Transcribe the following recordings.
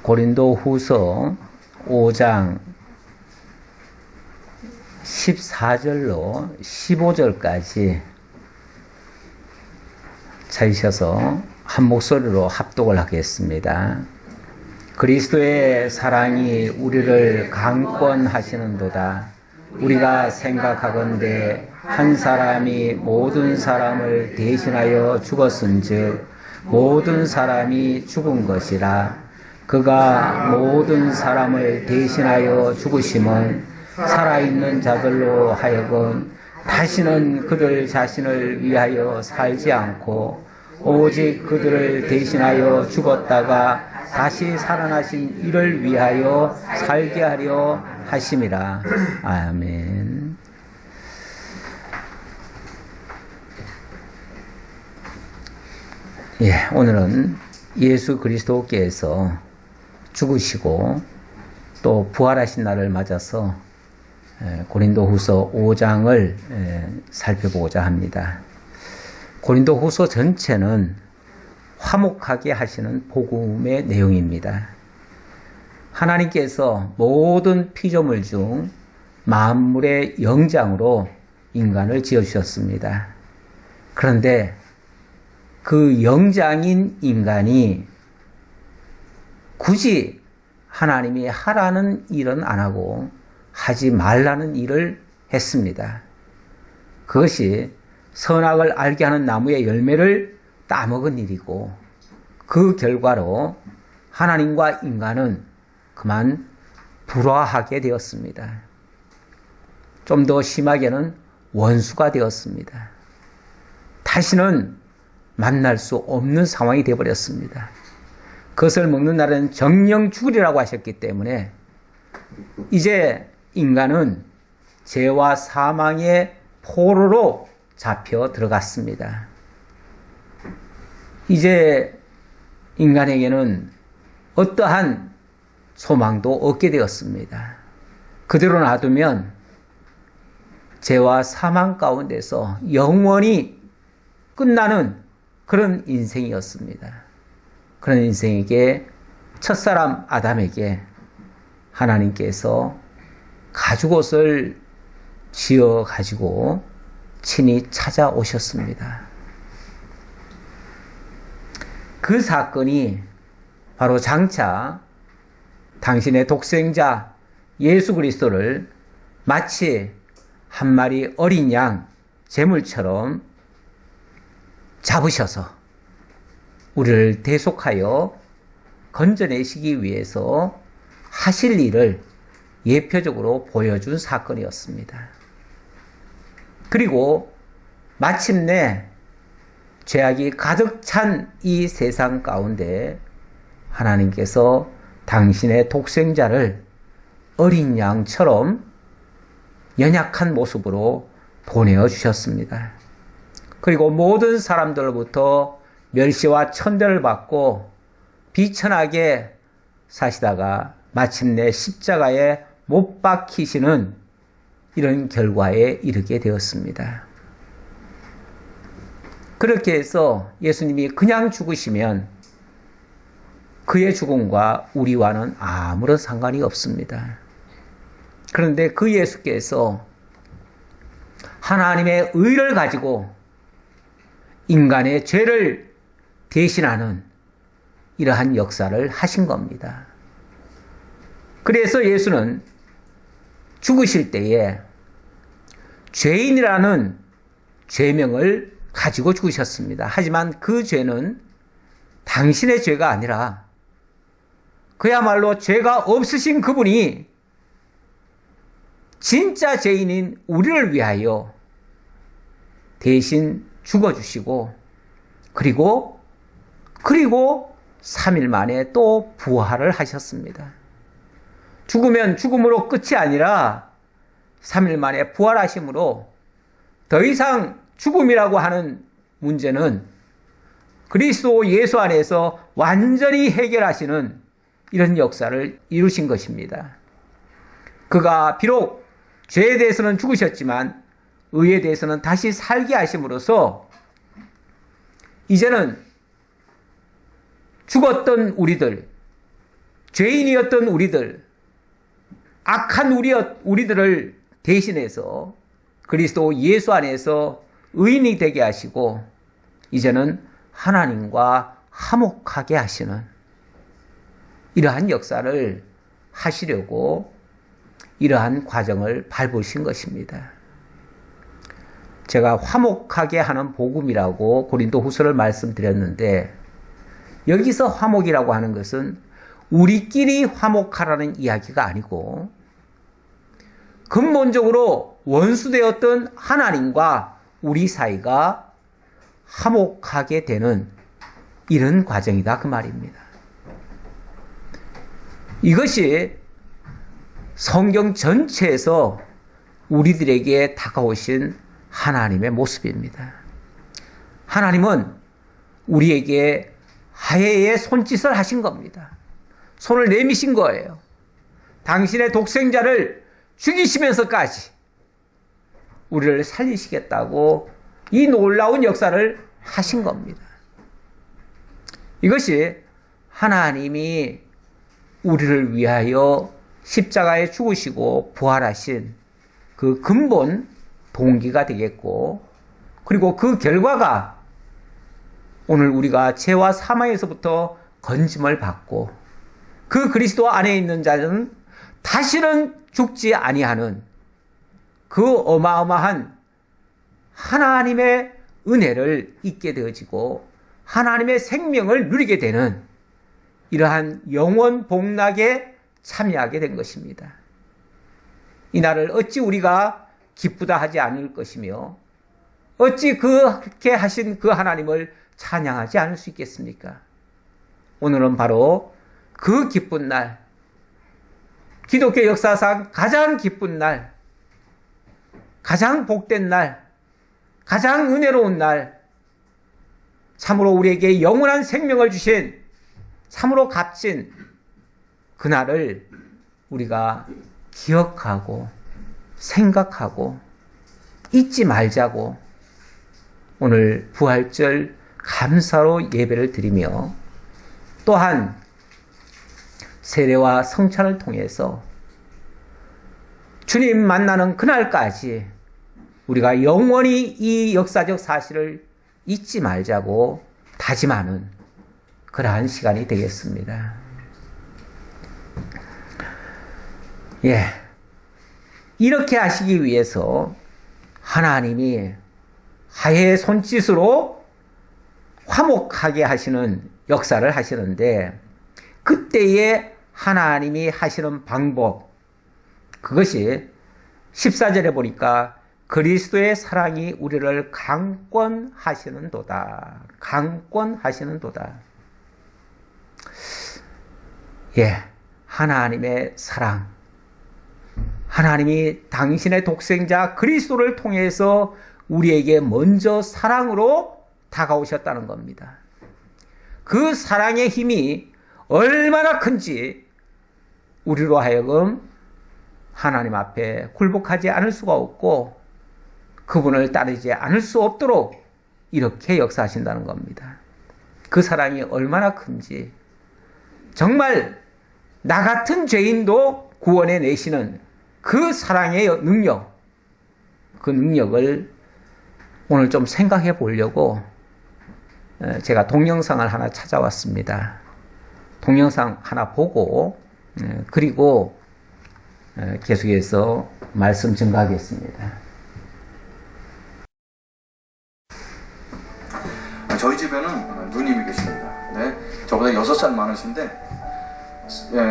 고린도후서 5장 14절로 15절까지 찾으셔서 한 목소리로 합독을 하겠습니다. 그리스도의 사랑이 우리를 강권하시는도다. 우리가 생각하건대 한 사람이 모든 사람을 대신하여 죽었은즉 모든 사람이 죽은 것이라. 그가 모든 사람을 대신하여 죽으심은 살아있는 자들로 하여금 다시는 그들 자신을 위하여 살지 않고 오직 그들을 대신하여 죽었다가 다시 살아나신 이를 위하여 살게 하려 하심이라. 아멘. 예, 오늘은 예수 그리스도께서 죽으시고 또 부활하신 날을 맞아서 고린도후서 5장을 살펴보고자 합니다. 고린도후서 전체는 화목하게 하시는 복음의 내용입니다. 하나님께서 모든 피조물 중 만물의 영장으로 인간을 지어주셨습니다. 그런데 그 영장인 인간이 굳이 하나님이 하라는 일은 안 하고 하지 말라는 일을 했습니다. 그것이 선악을 알게 하는 나무의 열매를 따먹은 일이고 그 결과로 하나님과 인간은 그만 불화하게 되었습니다. 좀 더 심하게는 원수가 되었습니다. 다시는 만날 수 없는 상황이 되어버렸습니다. 그것을 먹는 날은 정령 죽으리라고 하셨기 때문에 이제 인간은 죄와 사망의 포로로 잡혀 들어갔습니다. 이제 인간에게는 어떠한 소망도 없게 되었습니다. 그대로 놔두면 죄와 사망 가운데서 영원히 끝나는 그런 인생이었습니다. 그런 인생에게 첫사람 아담에게 하나님께서 가죽옷을 지어 가지고 친히 찾아오셨습니다. 그 사건이 바로 장차 당신의 독생자 예수 그리스도를 마치 한 마리 어린 양 제물처럼 잡으셔서 우리를 대속하여 건져내시기 위해서 하실 일을 예표적으로 보여준 사건이었습니다. 그리고 마침내 죄악이 가득 찬 이 세상 가운데 하나님께서 당신의 독생자를 어린 양처럼 연약한 모습으로 보내어 주셨습니다. 그리고 모든 사람들로부터 멸시와 천대를 받고 비천하게 사시다가 마침내 십자가에 못 박히시는 이런 결과에 이르게 되었습니다. 그렇게 해서 예수님이 그냥 죽으시면 그의 죽음과 우리와는 아무런 상관이 없습니다. 그런데 그 예수께서 하나님의 의를 가지고 인간의 죄를 대신하는 이러한 역사를 하신 겁니다. 그래서 예수는 죽으실 때에 죄인이라는 죄명을 가지고 죽으셨습니다. 하지만 그 죄는 당신의 죄가 아니라 그야말로 죄가 없으신 그분이 진짜 죄인인 우리를 위하여 대신 죽어주시고 그리고 3일 만에 또 부활을 하셨습니다. 죽으면 죽음으로 끝이 아니라 3일 만에 부활하심으로 더 이상 죽음이라고 하는 문제는 그리스도 예수 안에서 완전히 해결하시는 이런 역사를 이루신 것입니다. 그가 비록 죄에 대해서는 죽으셨지만 의에 대해서는 다시 살게 하심으로써 이제는 죽었던 우리들, 죄인이었던 우리들, 악한 우리들을 대신해서 그리스도 예수 안에서 의인이 되게 하시고 이제는 하나님과 화목하게 하시는 이러한 역사를 하시려고 이러한 과정을 밟으신 것입니다. 제가 화목하게 하는 복음이라고 고린도후서를 말씀드렸는데 여기서 화목이라고 하는 것은 우리끼리 화목하라는 이야기가 아니고 근본적으로 원수되었던 하나님과 우리 사이가 화목하게 되는 이런 과정이다 그 말입니다. 이것이 성경 전체에서 우리들에게 다가오신 하나님의 모습입니다. 하나님은 우리에게 화해의 손짓을 하신 겁니다. 손을 내미신 거예요. 당신의 독생자를 죽이시면서까지 우리를 살리시겠다고 이 놀라운 역사를 하신 겁니다. 이것이 하나님이 우리를 위하여 십자가에 죽으시고 부활하신 그 근본 동기가 되겠고, 그리고 그 결과가 오늘 우리가 죄와 사망에서부터 건짐을 받고 그 그리스도 안에 있는 자는 다시는 죽지 아니하는 그 어마어마한 하나님의 은혜를 잊게 되어지고 하나님의 생명을 누리게 되는 이러한 영원 복락에 참여하게 된 것입니다. 이날을 어찌 우리가 기쁘다 하지 않을 것이며 어찌 그렇게 하신 그 하나님을 찬양하지 않을 수 있겠습니까? 오늘은 바로 그 기쁜 날, 기독교 역사상 가장 기쁜 날, 가장 복된 날, 가장 은혜로운 날, 참으로 우리에게 영원한 생명을 주신 참으로 값진 그날을 우리가 기억하고 생각하고 잊지 말자고 오늘 부활절 감사로 예배를 드리며 또한 세례와 성찬을 통해서 주님 만나는 그날까지 우리가 영원히 이 역사적 사실을 잊지 말자고 다짐하는 그러한 시간이 되겠습니다. 예. 이렇게 하시기 위해서 하나님이 화해의 손짓으로 화목하게 하시는 역사를 하시는데 그때에 하나님이 하시는 방법, 그것이 14절에 보니까 그리스도의 사랑이 우리를 강권하시는도다. 강권하시는도다. 예, 하나님의 사랑. 하나님이 당신의 독생자 그리스도를 통해서 우리에게 먼저 사랑으로 다가오셨다는 겁니다. 그 사랑의 힘이 얼마나 큰지 우리로 하여금 하나님 앞에 굴복하지 않을 수가 없고 그분을 따르지 않을 수 없도록 이렇게 역사하신다는 겁니다. 그 사랑이 얼마나 큰지 정말 나 같은 죄인도 구원해 내시는 그 사랑의 능력, 그 능력을 오늘 좀 생각해 보려고 제가 동영상을 하나 찾아왔습니다. 동영상 하나 보고 그리고 계속해서 말씀 증가하겠습니다. 저희 집에는 누님이 계십니다. 네, 저보다 6살 많으신데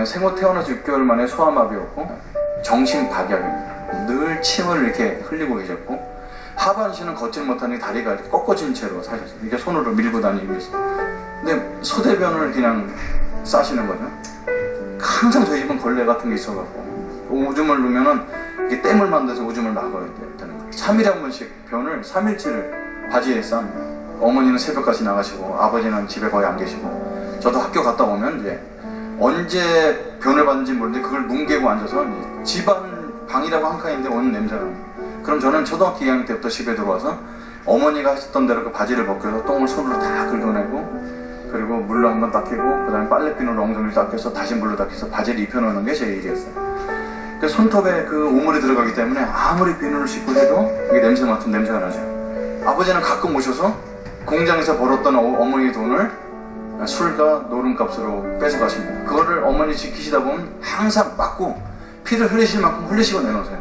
생후 태어나서 6개월 만에 소아마비였고 정신박약입니다. 늘 침을 이렇게 흘리고 계셨고 하반신은 걷질 못하니 다리가 이렇게 꺾어진 채로 사셨어요. 이렇게 손으로 밀고 다니고 있어요. 근데 소대변을 그냥 싸시는 거죠. 항상 저희 집은 걸레 같은 게 있어갖고 오줌을 누면은 이렇게 땜을 만들어서 오줌을 막아야 되는 거예요. 3일에 한 번씩 변을 3일치를 바지에 쌉니다. 어머니는 새벽까지 나가시고 아버지는 집에 거의 안 계시고 저도 학교 갔다 오면 이제 언제 변을 받는지 모르는데 그걸 뭉개고 앉아서 집안 방이라고 한 칸인데 오는 냄새가 납니다. 그럼 저는 초등학교 2학년 때부터 집에 들어와서 어머니가 하셨던 대로 그 바지를 벗겨서 똥을 손으로 다 긁어내고 그리고 물로 한번 닦이고 그 다음에 빨래비누로 엉덩이를 닦여서 다시 물로 닦여서 바지를 입혀놓는 게 제 일이었어요. 그 손톱에 그 오물이 들어가기 때문에 아무리 비누를 씻고 해도 이게 냄새 맡은 냄새가 나죠. 아버지는 가끔 오셔서 공장에서 벌었던 어머니의 돈을 술과 노름값으로 뺏어가십니다. 그거를 어머니 지키시다 보면 항상 맞고 피를 흘리실 만큼 흘리시고 내놓으세요.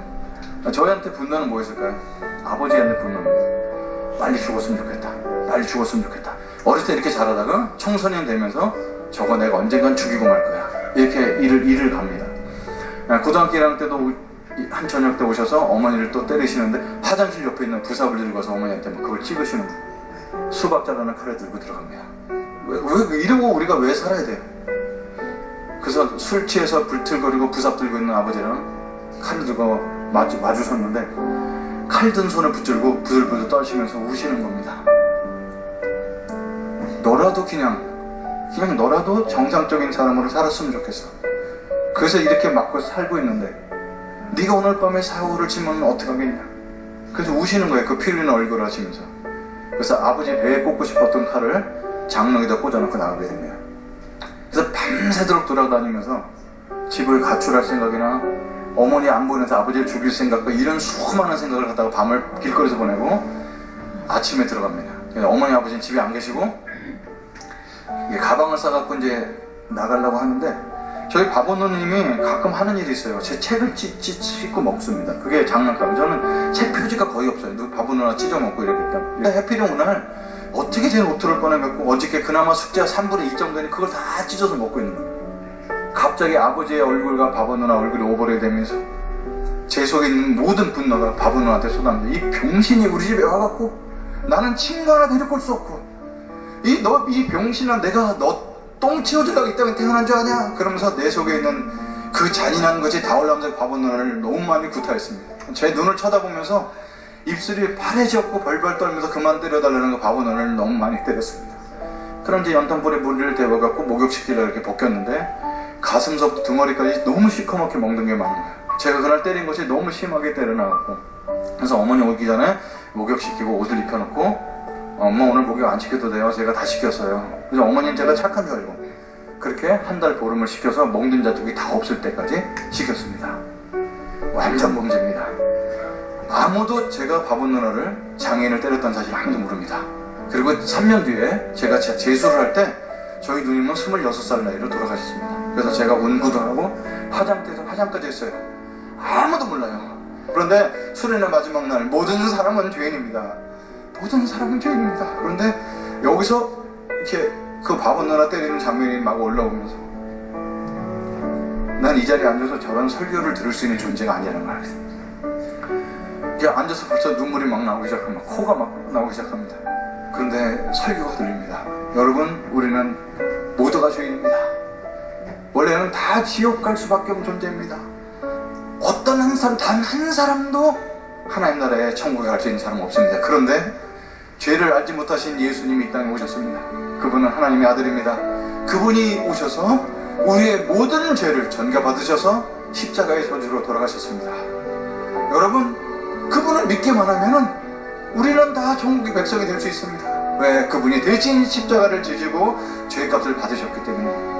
저희한테 분노는 뭐였을까요? 아버지한테 분노는 빨리 죽었으면 좋겠다. 빨리 죽었으면 좋겠다. 어렸을 때 이렇게 자라다가 청소년 되면서 저거 내가 언젠간 죽이고 말 거야. 이렇게 일을 갑니다. 고등학교 1학년 때도 한 저녁 때 오셔서 어머니를 또 때리시는데 화장실 옆에 있는 부삽을 들고 와서 어머니한테 막 그걸 찍으시는 거예요. 수박 자르는 칼을 들고 들어갑니다. 왜 이러고 우리가 왜 살아야 돼요? 그래서 술 취해서 불틀거리고 부삽 들고 있는 아버지랑 칼을 들고 마주섰는데 칼 든 손을 붙들고 부들부들 떨시면서 우시는 겁니다. 너라도 그냥 너라도 정상적인 사람으로 살았으면 좋겠어. 그래서 이렇게 맞고 살고 있는데 네가 오늘 밤에 사고를 치면 어떡하겠냐. 그래서 우시는 거예요. 그 피 흘리는 얼굴을 하시면서. 그래서 아버지 배에 꽂고 싶었던 칼을 장롱에다 꽂아놓고 나가게 됩니다. 그래서 밤새도록 돌아다니면서 집을 가출할 생각이나 어머니 안 보내서 아버지를 죽일 생각과 이런 수많은 생각을 갖다가 밤을 길거리에서 보내고 아침에 들어갑니다. 어머니 아버지는 집에 안 계시고 가방을 싸갖고 이제 나가려고 하는데 저희 바보 누님이 가끔 하는 일이 있어요. 제 책을 찢고 먹습니다. 그게 장난감이에요. 저는 책 표지가 거의 없어요. 누구 바보 누나 찢어 먹고 이랬기 해필이 오늘 어떻게 제 노트를 꺼내갖고 어저께 그나마 숙제가 3분의 2 정도니 그걸 다 찢어서 먹고 있는 거예요. 갑자기 아버지의 얼굴과 바보 누나 얼굴이 오버랩 되면서 제 속에 있는 모든 분노가 바보 누나한테 쏟아집니다. 이 병신이 우리 집에 와갖고 나는 친구 하나 데리고 올 수 없고 이 병신아 내가 너 똥 치워주려고 이 땅에 태어난 줄 아냐? 그러면서 내 속에 있는 그 잔인한 것이 다 올라오면서 바보 누나를 너무 많이 구타했습니다. 제 눈을 쳐다보면서 입술이 파래졌고 벌벌 떨면서 그만 때려달라는 거 바보 누나를 너무 많이 때렸습니다. 그럼 이제 연탄불에 물을 데워갖고 목욕시키려고 이렇게 벗겼는데 가슴서부터 등허리까지 너무 시커멓게 먹는 게 많은 거예요. 제가 그날 때린 것이 너무 심하게 때려나갔고 그래서 어머니 오기 전에 목욕시키고 옷을 입혀놓고 엄마 오늘 목욕 안 시켜도 돼요. 제가 다 시켰어요. 그래서 어머니는 제가 착한 줄 알고 그렇게 한 달 보름을 시켜서 먹는 자tuk이 다 없을 때까지 시켰습니다. 완전 범죄입니다. 아무도 제가 바보 누나를 장애인을 때렸다는 사실을 아무도 모릅니다. 그리고 3년 뒤에 제가 재수를 할 때 저희 누님은 26살 나이로 돌아가셨습니다. 그래서 제가 운구도 하고 화장대에서 화장까지 했어요. 아무도 몰라요. 그런데 수련의 마지막 날 모든 사람은 죄인입니다. 모든 사람은 죄인입니다. 그런데 여기서 이렇게 그 바보 누나 때리는 장면이 막 올라오면서 난 이 자리에 앉아서 저런 설교를 들을 수 있는 존재가 아니라는 걸 알겠습니다. 이렇게 앉아서 벌써 눈물이 막 나오기 시작합니다. 코가 막 나오기 시작합니다. 그런데 설교가 들립니다. 여러분 우리는 모두가 죄인입니다. 원래는 다 지옥 갈 수밖에 없는 존재입니다. 어떤 한 사람 단 한 사람도 하나님 나라에 천국에 갈 수 있는 사람은 없습니다. 그런데 죄를 알지 못하신 예수님이 이 땅에 오셨습니다. 그분은 하나님의 아들입니다. 그분이 오셔서 우리의 모든 죄를 전가받으셔서 십자가의 저주로 돌아가셨습니다. 여러분 그분을 믿기만 하면은 우리는 다 천국의 백성이 될 수 있습니다. 왜? 그분이 대신 십자가를 지시고 죄값을 받으셨기 때문에.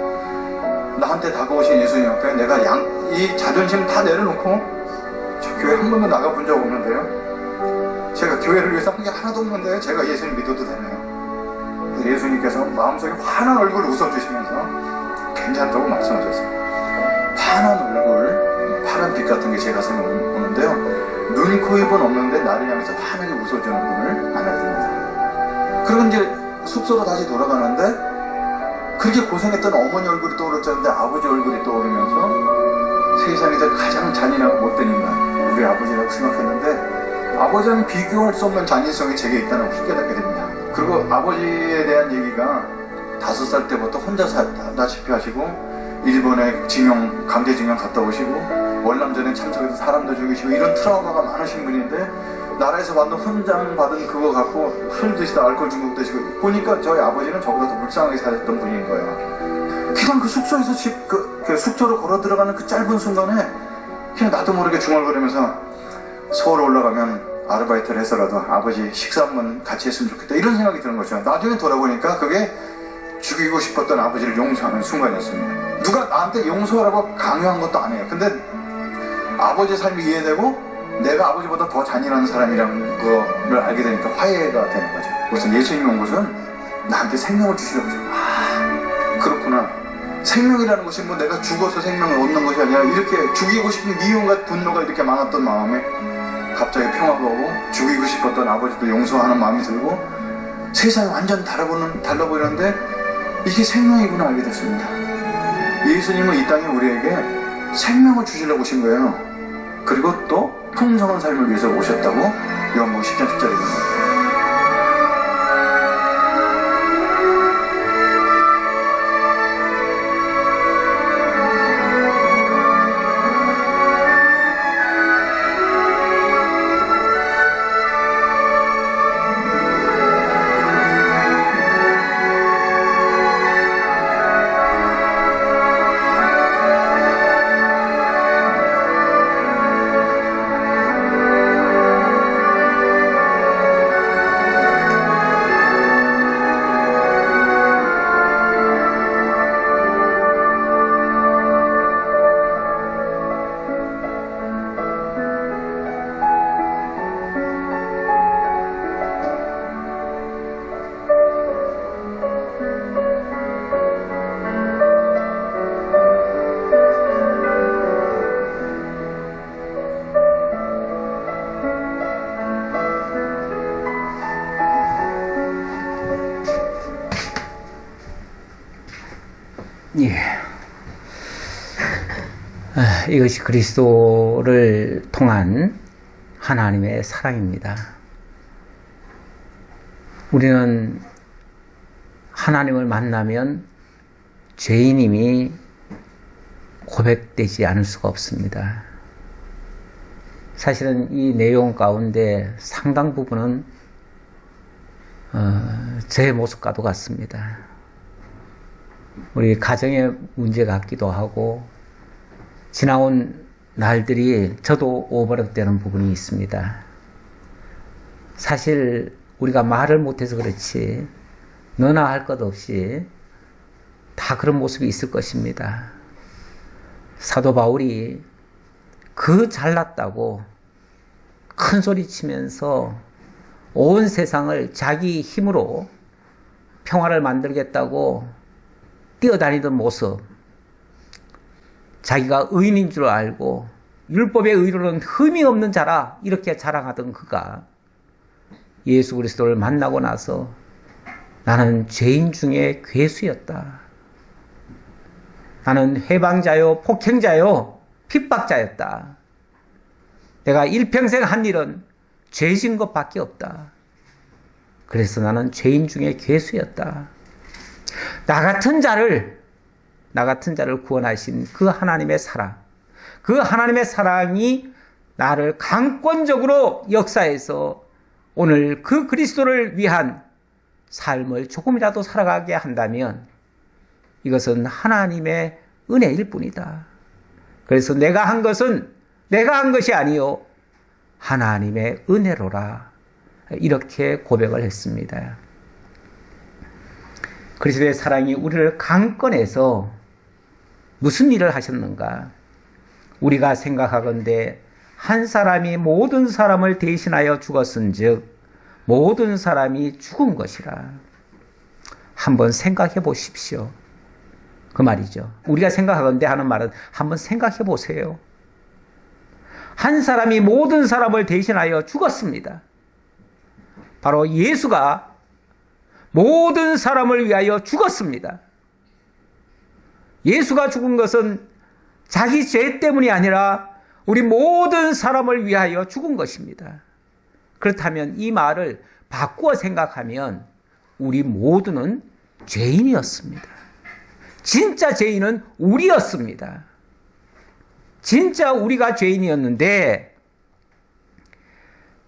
나한테 다가오신 예수님 앞에 내가 이 자존심 다 내려놓고 저 교회 한 번도 나가본 적 없는데요. 제가 교회를 위해서 한 게 하나도 없는데 제가 예수님 믿어도 되나요? 예수님께서 마음속에 환한 얼굴을 웃어주시면서 괜찮다고 말씀하셨어요. 환한 얼굴, 파란 빛 같은 게 제 가슴에 오는데요. 눈, 코, 입은 없는데 나를 향해서 환하게 웃어주는 분을 만나게 됩니다. 그리고 이제 숙소로 다시 돌아가는데 그렇게 고생했던 어머니 얼굴이 떠오르었는데 아버지 얼굴이 떠오르면서 세상에서 가장 잔인하고 못된 인간 우리 아버지라고 생각했는데 아버지랑 비교할 수 없는 잔인성이 제게 있다는 걸 깨닫게 됩니다. 그리고 아버지에 대한 얘기가 5살 때부터 혼자 살다시피 하시고 일본에 강제징용 갔다 오시고 월남전에 참석해서 사람도 죽이시고 이런 트라우마가 많으신 분인데 나라에서 받는 훈장 받은 그거 갖고 술 드시다 알코올 중독 드시고 보니까 저희 아버지는 저보다 더 불쌍하게 사셨던 분인 거예요. 그냥 그 숙소에서 그 숙소로 걸어 들어가는 그 짧은 순간에 그냥 나도 모르게 중얼거리면서 서울 올라가면 아르바이트를 해서라도 아버지 식사 한번 같이 했으면 좋겠다 이런 생각이 드는 거죠. 나중에 돌아보니까 그게 죽이고 싶었던 아버지를 용서하는 순간이었습니다. 누가 나한테 용서하라고 강요한 것도 아니에요. 근데 아버지의 삶이 이해되고 내가 아버지보다 더 잔인한 사람이라는 거를 알게 되니까 화해가 되는 거죠. 그래서 예수님이 온 것은 나한테 생명을 주시려고 하죠. 그렇구나. 생명이라는 것이 뭐 내가 죽어서 생명을 얻는 것이 아니라 이렇게 죽이고 싶은 미움과 분노가 이렇게 많았던 마음에 갑자기 평화가 오고 죽이고 싶었던 아버지도 용서하는 마음이 들고 세상이 완전 달라보이는데 이게 생명이구나 알게 됐습니다. 예수님은 이 땅에 우리에게 생명을 주시려고 오신 거예요. 그리고 또 풍성한 삶을 위해서 오셨다고 요한복음 10장 10절에 있습니다. 예. 이것이 그리스도를 통한 하나님의 사랑입니다. 우리는 하나님을 만나면 죄인임이 고백되지 않을 수가 없습니다. 사실은 이 내용 가운데 상당 부분은 제 모습과도 같습니다. 우리 가정의 문제 같기도 하고 지나온 날들이 저도 오버랩되는 부분이 있습니다. 사실 우리가 말을 못해서 그렇지 너나 할 것 없이 다 그런 모습이 있을 것입니다. 사도 바울이 그 잘났다고 큰 소리 치면서 온 세상을 자기 힘으로 평화를 만들겠다고 뛰어다니던 모습, 자기가 의인인 줄 알고 율법의 의로는 흠이 없는 자라 이렇게 자랑하던 그가 예수 그리스도를 만나고 나서 나는 죄인 중에 괴수였다. 나는 해방자요, 폭행자요, 핍박자였다. 내가 일평생 한 일은 죄진 것밖에 없다. 그래서 나는 죄인 중에 괴수였다. 나 같은 자를 구원하신 그 하나님의 사랑, 그 하나님의 사랑이 나를 강권적으로 역사해서 오늘 그 그리스도를 위한 삶을 조금이라도 살아가게 한다면 이것은 하나님의 은혜일 뿐이다. 그래서 내가 한 것이 아니요 하나님의 은혜로라 이렇게 고백을 했습니다. 그리스도의 사랑이 우리를 강권해서 무슨 일을 하셨는가? 우리가 생각하건대 한 사람이 모든 사람을 대신하여 죽었은즉 모든 사람이 죽은 것이라. 한번 생각해 보십시오. 그 말이죠. 우리가 생각하건대 하는 말은 한번 생각해 보세요. 한 사람이 모든 사람을 대신하여 죽었습니다. 바로 예수가 모든 사람을 위하여 죽었습니다. 예수가 죽은 것은 자기 죄 때문이 아니라 우리 모든 사람을 위하여 죽은 것입니다. 그렇다면 이 말을 바꾸어 생각하면 우리 모두는 죄인이었습니다. 진짜 죄인은 우리였습니다. 진짜 우리가 죄인이었는데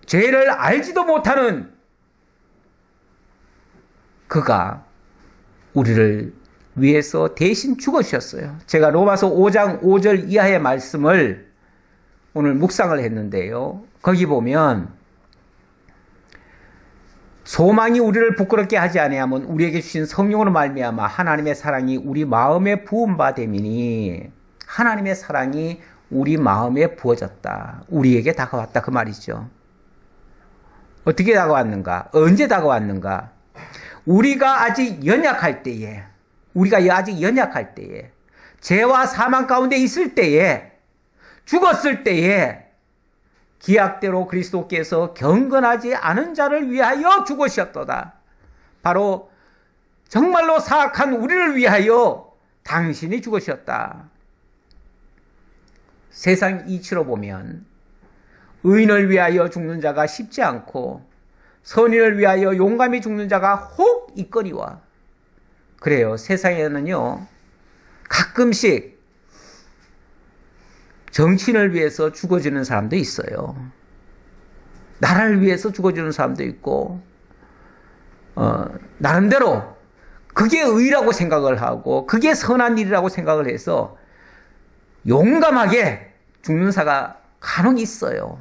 죄를 알지도 못하는 그가 우리를 위해서 대신 죽으셨어요. 제가 로마서 5장 5절 이하의 말씀을 오늘 묵상을 했는데요. 거기 보면 소망이 우리를 부끄럽게 하지 아니하면 우리에게 주신 성령으로 말미암아 하나님의 사랑이 우리 마음에 부은 바 됨이니, 하나님의 사랑이 우리 마음에 부어졌다. 우리에게 다가왔다 그 말이죠. 어떻게 다가왔는가? 언제 다가왔는가? 우리가 아직 연약할 때에, 죄와 사망 가운데 있을 때에, 죽었을 때에 기약대로 그리스도께서 경건하지 않은 자를 위하여 죽으셨도다. 바로 정말로 사악한 우리를 위하여 당신이 죽으셨다. 세상 이치로 보면 의인을 위하여 죽는 자가 쉽지 않고 선인을 위하여 용감히 죽는 자가 혹 있거니와. 그래요. 세상에는요, 가끔씩 정치인을 위해서 죽어주는 사람도 있어요. 나라를 위해서 죽어주는 사람도 있고, 나름대로 그게 의라고 생각을 하고 그게 선한 일이라고 생각을 해서 용감하게 죽는 사가 간혹 있어요.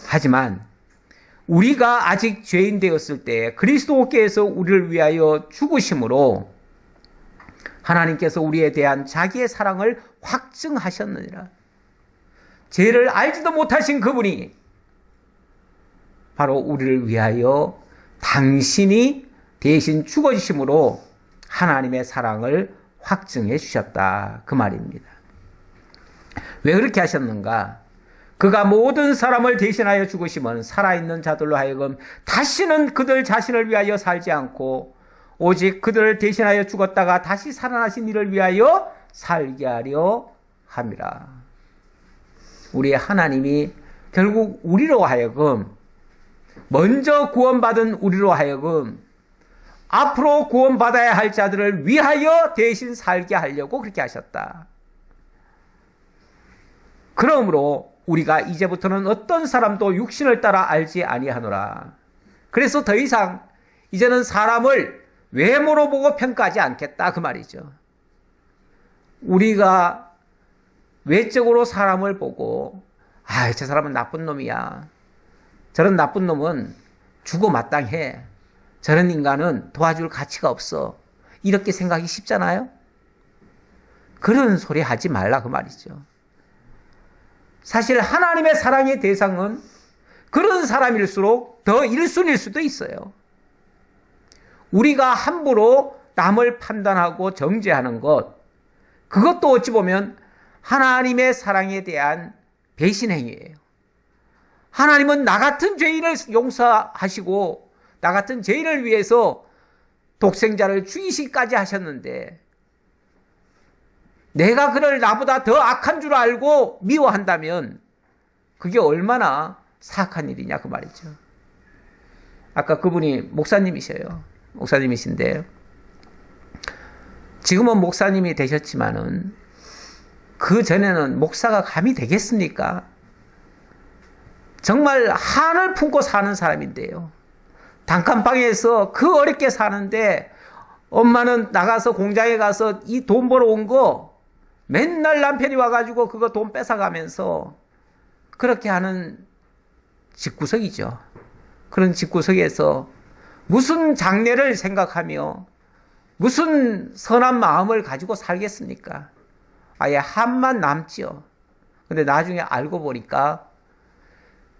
하지만 우리가 아직 죄인 되었을 때 그리스도께서 우리를 위하여 죽으심으로 하나님께서 우리에 대한 자기의 사랑을 확증하셨느니라. 죄를 알지도 못하신 그분이 바로 우리를 위하여 당신이 대신 죽어주심으로 하나님의 사랑을 확증해 주셨다 그 말입니다. 왜 그렇게 하셨는가? 그가 모든 사람을 대신하여 죽으시면 살아있는 자들로 하여금 다시는 그들 자신을 위하여 살지 않고 오직 그들을 대신하여 죽었다가 다시 살아나신 이를 위하여 살게 하려 함이라. 우리 하나님이 결국 우리로 하여금, 먼저 구원받은 우리로 하여금 앞으로 구원받아야 할 자들을 위하여 대신 살게 하려고 그렇게 하셨다. 그러므로 우리가 이제부터는 어떤 사람도 육신을 따라 알지 아니하노라. 그래서 더 이상 이제는 사람을 외모로 보고 평가하지 않겠다 그 말이죠. 우리가 외적으로 사람을 보고 저 사람은 나쁜 놈이야, 저런 나쁜 놈은 죽어 마땅해, 저런 인간은 도와줄 가치가 없어, 이렇게 생각이 쉽잖아요. 그런 소리 하지 말라 그 말이죠. 사실 하나님의 사랑의 대상은 그런 사람일수록 더 1순위일 수도 있어요. 우리가 함부로 남을 판단하고 정죄하는 것, 그것도 어찌 보면 하나님의 사랑에 대한 배신 행위예요. 하나님은 나 같은 죄인을 용서하시고 나 같은 죄인을 위해서 독생자를 죽이시기까지 하셨는데 내가 그를 나보다 더 악한 줄 알고 미워한다면 그게 얼마나 사악한 일이냐 그 말이죠. 아까 그분이 목사님이신데 지금은 목사님이 되셨지만은 그 전에는 목사가 감히 되겠습니까? 정말 한을 품고 사는 사람인데요. 단칸방에서 그 어렵게 사는데 엄마는 나가서 공장에 가서 이 돈 벌어 온 거 맨날 남편이 와가지고 그거 돈 뺏어가면서 그렇게 하는 집구석이죠. 그런 집구석에서 무슨 장래를 생각하며 무슨 선한 마음을 가지고 살겠습니까? 아예 한만 남지요. 근데 나중에 알고 보니까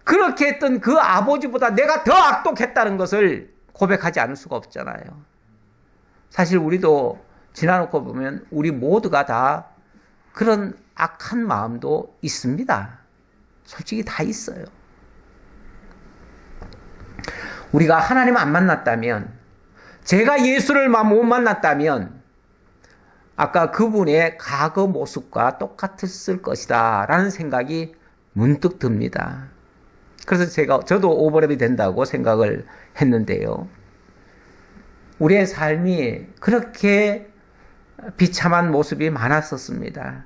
그렇게 했던 그 아버지보다 내가 더 악독했다는 것을 고백하지 않을 수가 없잖아요. 사실 우리도 지나놓고 보면 우리 모두가 다 그런 악한 마음도 있습니다. 솔직히 다 있어요. 우리가 하나님 안 만났다면, 제가 예수를 못 만났다면 아까 그분의 과거 모습과 똑같았을 것이다 라는 생각이 문득 듭니다. 그래서 저도 오버랩이 된다고 생각을 했는데요. 우리의 삶이 그렇게 비참한 모습이 많았었습니다.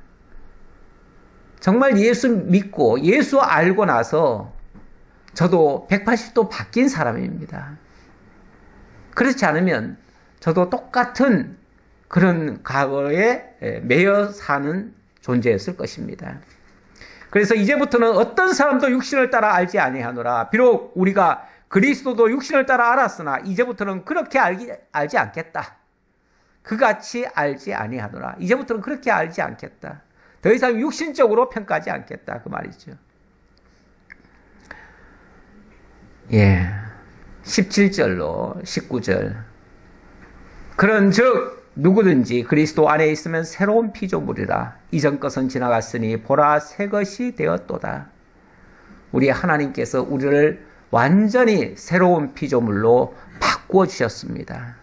정말 예수 믿고 예수 알고 나서 저도 180도 바뀐 사람입니다. 그렇지 않으면 저도 똑같은 그런 과거에 매여 사는 존재였을 것입니다. 그래서 이제부터는 어떤 사람도 육신을 따라 알지 아니하노라. 비록 우리가 그리스도도 육신을 따라 알았으나 이제부터는 그렇게 알지 않겠다. 그같이 알지 아니하노라. 이제부터는 그렇게 알지 않겠다. 더 이상 육신적으로 평가하지 않겠다. 그 말이죠. 예. 17절로 19절. 그런즉 누구든지 그리스도 안에 있으면 새로운 피조물이라. 이전 것은 지나갔으니 보라 새 것이 되었도다. 우리 하나님께서 우리를 완전히 새로운 피조물로 바꾸어 주셨습니다.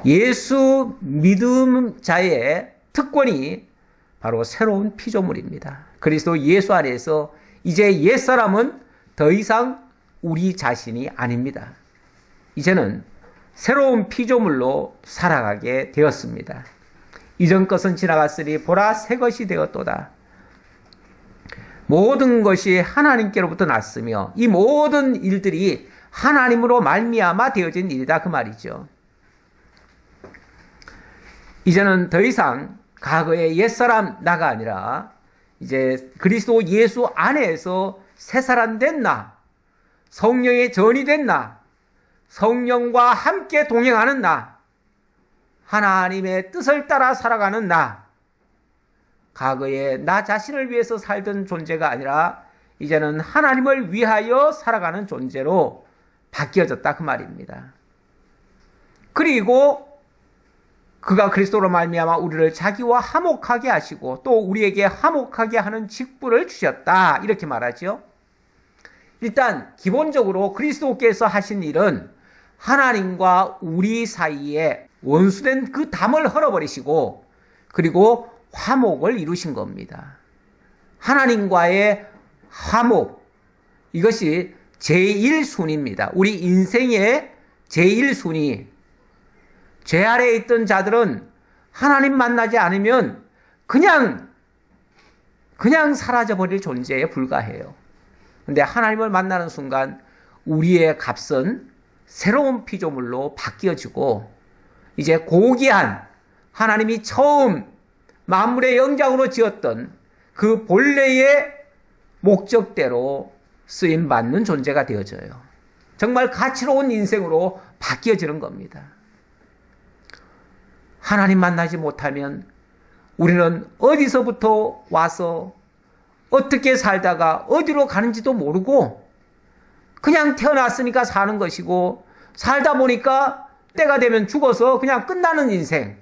예수 믿음 자의 특권이 바로 새로운 피조물입니다. 그리스도 예수 안에서 이제 옛사람은 더 이상 우리 자신이 아닙니다. 이제는 새로운 피조물로 살아가게 되었습니다. 이전 것은 지나갔으니 보라 새 것이 되었도다. 모든 것이 하나님께로부터 났으며 이 모든 일들이 하나님으로 말미암아 되어진 일이다 그 말이죠. 이제는 더 이상 과거의 옛사람 나가 아니라 이제 그리스도 예수 안에서 새사람 된 나, 성령의 전이 된 나, 성령과 함께 동행하는 나, 하나님의 뜻을 따라 살아가는 나, 과거에 나 자신을 위해서 살던 존재가 아니라 이제는 하나님을 위하여 살아가는 존재로 바뀌어졌다 그 말입니다. 그리고 그가 그리스도로 말미암아 우리를 자기와 화목하게 하시고 또 우리에게 화목하게 하는 직분을 주셨다 이렇게 말하죠. 일단 기본적으로 그리스도께서 하신 일은 하나님과 우리 사이에 원수된 그 담을 헐어버리시고 그리고 화목을 이루신 겁니다. 하나님과의 화목, 이것이 제1순위입니다. 우리 인생의 제1순위. 죄 아래에 있던 자들은 하나님 만나지 않으면 그냥 사라져버릴 존재에 불과해요. 근데 하나님을 만나는 순간 우리의 값은 새로운 피조물로 바뀌어지고 이제 고귀한 하나님이 처음 만물의 영장으로 지었던 그 본래의 목적대로 쓰임받는 존재가 되어져요. 정말 가치로운 인생으로 바뀌어지는 겁니다. 하나님 만나지 못하면 우리는 어디서부터 와서 어떻게 살다가 어디로 가는지도 모르고 그냥 태어났으니까 사는 것이고 살다 보니까 때가 되면 죽어서 그냥 끝나는 인생.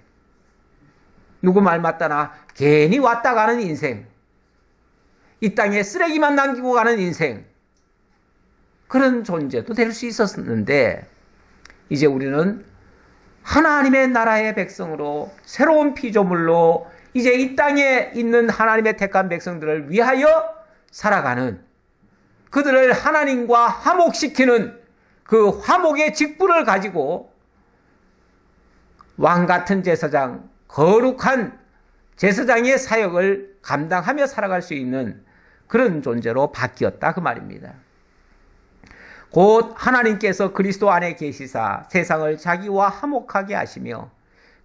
누구 말 맞다나 괜히 왔다 가는 인생. 이 땅에 쓰레기만 남기고 가는 인생. 그런 존재도 될 수 있었는데 이제 우리는 하나님의 나라의 백성으로 새로운 피조물로 이제 이 땅에 있는 하나님의 택한 백성들을 위하여 살아가는 그들을 하나님과 화목시키는 그 화목의 직분을 가지고 왕같은 제사장, 거룩한 제사장의 사역을 감당하며 살아갈 수 있는 그런 존재로 바뀌었다 그 말입니다. 곧 하나님께서 그리스도 안에 계시사 세상을 자기와 화목하게 하시며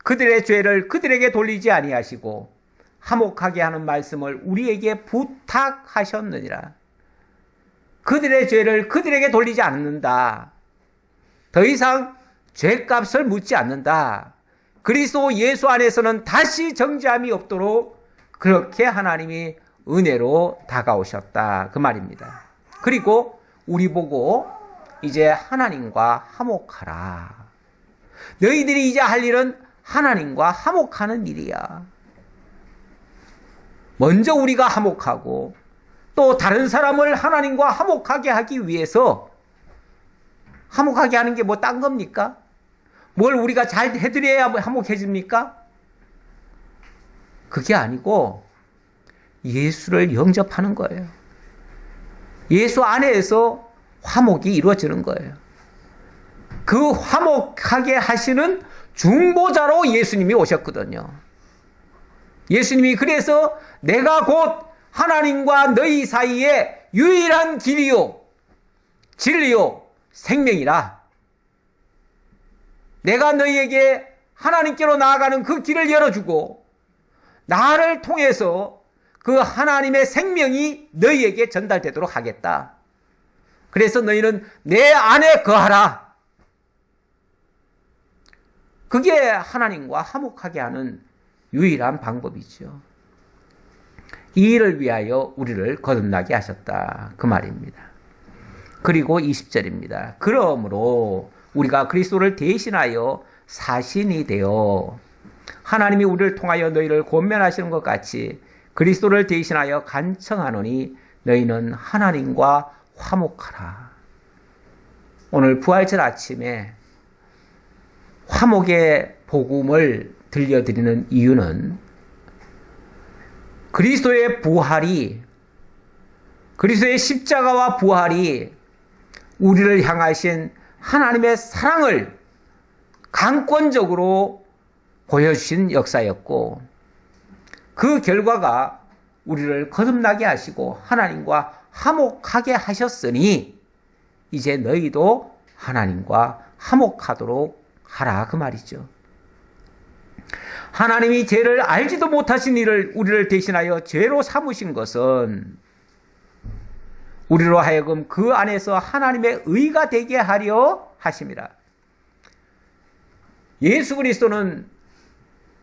그들의 죄를 그들에게 돌리지 아니하시고 화목하게 하는 말씀을 우리에게 부탁하셨느니라. 그들의 죄를 그들에게 돌리지 않는다. 더 이상 죄값을 묻지 않는다. 그리스도 예수 안에서는 다시 정죄함이 없도록 그렇게 하나님이 은혜로 다가오셨다 그 말입니다. 그리고 우리 보고 이제 하나님과 화목하라. 너희들이 이제 할 일은 하나님과 화목하는 일이야. 먼저 우리가 화목하고 또 다른 사람을 하나님과 화목하게 하기 위해서 화목하게 하는 게 뭐 딴 겁니까? 뭘 우리가 잘 해드려야 화목해집니까? 그게 아니고 예수를 영접하는 거예요. 예수 안에서 화목이 이루어지는 거예요. 그 화목하게 하시는 중보자로 예수님이 오셨거든요. 예수님이 그래서 내가 곧 하나님과 너희 사이에 유일한 길이요 진리요 생명이라. 내가 너희에게 하나님께로 나아가는 그 길을 열어주고 나를 통해서 그 하나님의 생명이 너희에게 전달되도록 하겠다. 그래서 너희는 내 안에 거하라. 그게 하나님과 화목하게 하는 유일한 방법이죠. 이 일을 위하여 우리를 거듭나게 하셨다. 그 말입니다. 그리고 20절입니다. 그러므로 우리가 그리스도를 대신하여 사신이 되어 하나님이 우리를 통하여 너희를 권면하시는 것 같이 그리스도를 대신하여 간청하노니 너희는 하나님과 화목하라. 오늘 부활절 아침에 화목의 복음을 들려드리는 이유는 그리스도의 부활이, 그리스도의 십자가와 부활이 우리를 향하신 하나님의 사랑을 강권적으로 보여주신 역사였고, 그 결과가 우리를 거듭나게 하시고 하나님과 화목하게 하셨으니 이제 너희도 하나님과 화목하도록 하라, 그 말이죠. 하나님이 죄를 알지도 못하신 일을 우리를 대신하여 죄로 삼으신 것은 우리로 하여금 그 안에서 하나님의 의가 되게 하려 하심이라. 예수 그리스도는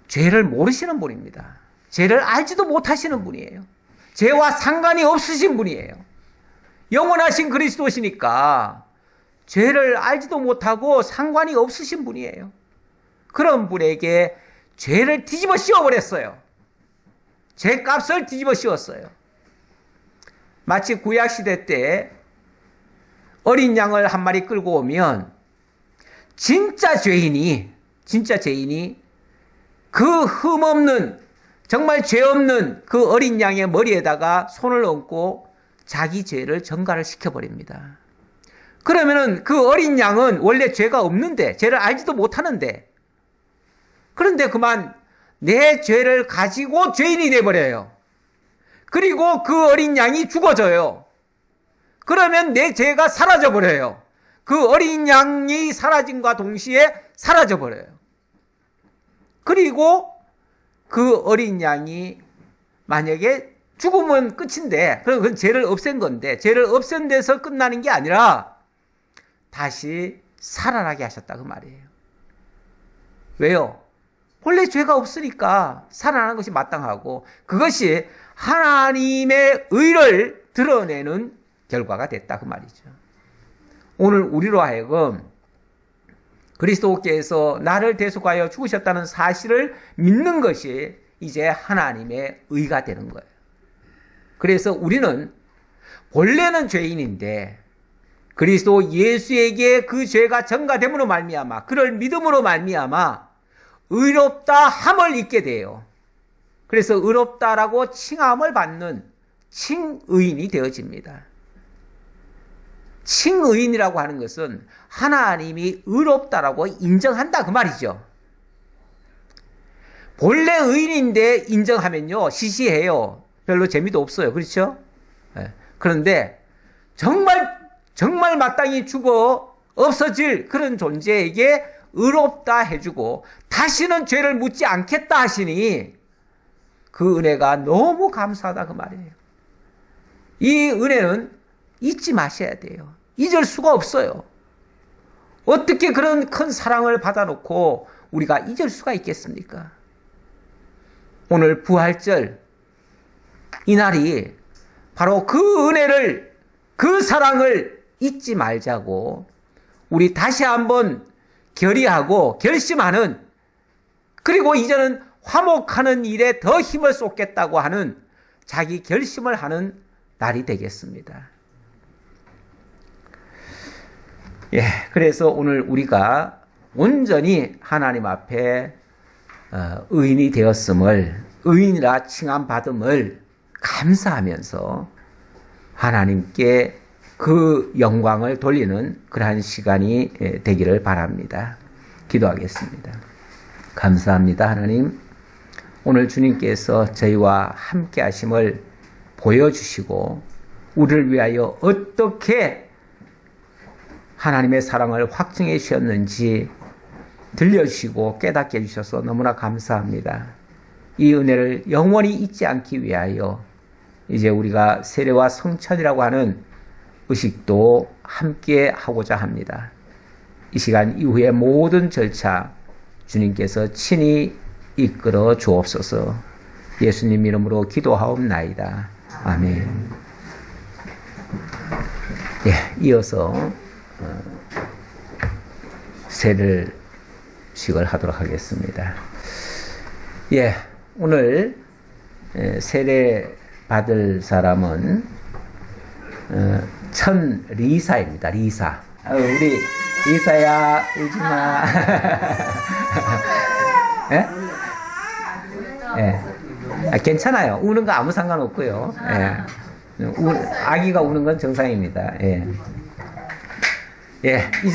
죄를 모르시는 분입니다. 죄를 알지도 못하시는 분이에요. 죄와 상관이 없으신 분이에요. 영원하신 그리스도시니까 죄를 알지도 못하고 상관이 없으신 분이에요. 그런 분에게 죄를 뒤집어 씌워버렸어요. 죄값을 뒤집어 씌웠어요. 마치 구약시대 때 어린 양을 한 마리 끌고 오면 진짜 죄인이 그 흠없는, 정말 죄 없는 그 어린 양의 머리에다가 손을 얹고 자기 죄를 전가를 시켜버립니다. 그러면은 그 어린 양은 원래 죄가 없는데, 죄를 알지도 못하는데, 그런데 그만 내 죄를 가지고 죄인이 돼버려요. 그리고 그 어린 양이 죽어져요. 그러면 내 죄가 사라져버려요. 그 어린 양이 사라짐과 동시에 사라져버려요. 그리고 그 어린 양이 만약에 죽으면 끝인데, 그건 죄를 없앤 건데, 죄를 없앤 데서 끝나는 게 아니라 다시 살아나게 하셨다, 그 말이에요. 왜요? 원래 죄가 없으니까 살아나는 것이 마땅하고 그것이 하나님의 의를 드러내는 결과가 됐다, 그 말이죠. 오늘 우리로 하여금 그리스도께서 나를 대속하여 죽으셨다는 사실을 믿는 것이 이제 하나님의 의가 되는 거예요. 그래서 우리는 본래는 죄인인데 그리스도 예수에게 그 죄가 전가됨으로 말미암아, 그를 믿음으로 말미암아 의롭다 함을 입게 돼요. 그래서 의롭다라고 칭함을 받는 칭의인이 되어집니다. 칭의인이라고 하는 것은 하나님이 의롭다라고 인정한다, 그 말이죠. 본래 의인인데 인정하면요 시시해요. 별로 재미도 없어요. 그렇죠? 그런데 정말 마땅히 죽어 없어질 그런 존재에게 의롭다 해주고 다시는 죄를 묻지 않겠다 하시니 그 은혜가 너무 감사하다, 그 말이에요. 이 은혜는 잊지 마셔야 돼요. 잊을 수가 없어요. 어떻게 그런 큰 사랑을 받아놓고 우리가 잊을 수가 있겠습니까? 오늘 부활절 이날이 바로 그 은혜를, 그 사랑을 잊지 말자고 우리 다시 한번 결의하고 결심하는, 그리고 이제는 화목하는 일에 더 힘을 쏟겠다고 하는 자기 결심을 하는 날이 되겠습니다. 그래서 오늘 우리가 온전히 하나님 앞에 의인이 되었음을, 의인이라 칭함받음을 감사하면서 하나님께 그 영광을 돌리는 그러한 시간이 되기를 바랍니다. 기도하겠습니다. 감사합니다. 하나님, 오늘 주님께서 저희와 함께 하심을 보여주시고 우리를 위하여 어떻게 하나님의 사랑을 확증해 주셨는지 들려주시고 깨닫게 해주셔서 너무나 감사합니다. 이 은혜를 영원히 잊지 않기 위하여 이제 우리가 세례와 성찬이라고 하는 의식도 함께 하고자 합니다. 이 시간 이후의 모든 절차 주님께서 친히 이끌어 주옵소서. 예수님 이름으로 기도하옵나이다. 아멘. 예, 이어서 세례식을 하도록 하겠습니다. 예, 오늘 세례 받을 사람은 천리사입니다. 리사. 우리 리사야 울지마. 예? 예. 괜찮아요. 우는 거 아무 상관없고요. 예. 아기가 우는 건 정상입니다. 예. 예, 이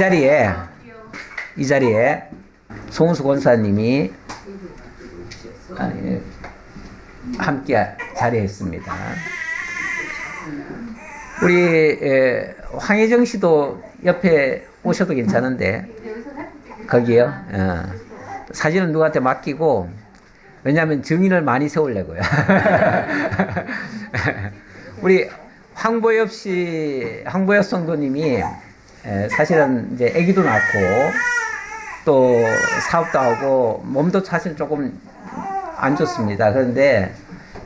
자리에 송수 권사님이 함께 자리했습니다. 우리 황혜정 씨도 옆에 오셔도 괜찮은데 거기요. 사진은 누구한테 맡기고, 왜냐하면 증인을 많이 세우려고요. 우리 황보엽 성도님이 사실은 이제 아기도 낳고 또 사업도 하고 몸도 사실 조금 안 좋습니다. 그런데